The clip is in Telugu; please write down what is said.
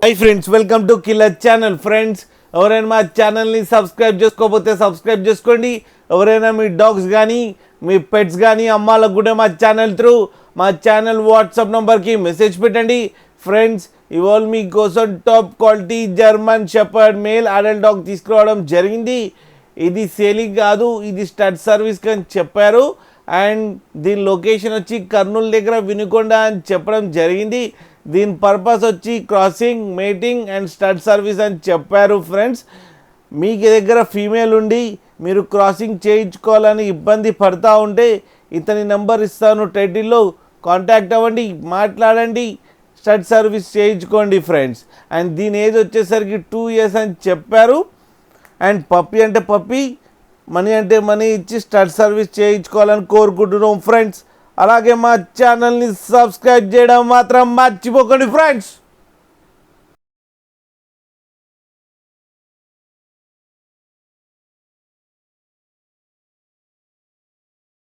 Hi friends, welcome to killer channel. Friends, ఎవరైనా మా ఛానల్ని సబ్స్క్రైబ్ చేసుకోకపోతే సబ్స్క్రైబ్ చేసుకోండి. ఎవరైనా మీ డాగ్స్ కానీ మీ పెట్స్ కానీ అమ్మాలకు కూడా మా ఛానల్ వాట్సాప్ నెంబర్కి మెసేజ్ పెట్టండి. ఫ్రెండ్స్, ఇవాళ మీకోసం top quality German shepherd male adult dog తీసుకురావడం జరిగింది. ఇది సేలింగ్ కాదు, ఇది స్టడ్ సర్వీస్కి అని చెప్పారు. అండ్ దీని లొకేషన్ వచ్చి కర్నూలు దగ్గర వినుకొండ అని చెప్పడం జరిగింది. దీని పర్పస్ వచ్చి crossing, mating and stud service అని చెప్పారు. ఫ్రెండ్స్, మీ దగ్గర ఫీమేల్ ఉండి మీరు క్రాసింగ్ చేయించుకోవాలని ఇబ్బంది పడుతూ ఉంటే ఇతని నెంబర్ ఇస్తాను, టైటిల్లో కాంటాక్ట్ అవ్వండి, మాట్లాడండి, స్టడ్ సర్వీస్ చేయించుకోండి. ఫ్రెండ్స్, అండ్ దీని ఏజ్ వచ్చేసరికి 2 years అని చెప్పారు. అండ్ పప్పీ అంటే పప్పీ, మనీ అంటే మనీ ఇచ్చి స్టడ్ సర్వీస్ చేయించుకోవాలని కోరుకుంటున్నాం. ఫ్రెండ్స్, అలాగే మా ఛానల్ని సబ్స్క్రైబ్ చేయడం మాత్రం మర్చిపోకండి. ఫ్రెండ్స్.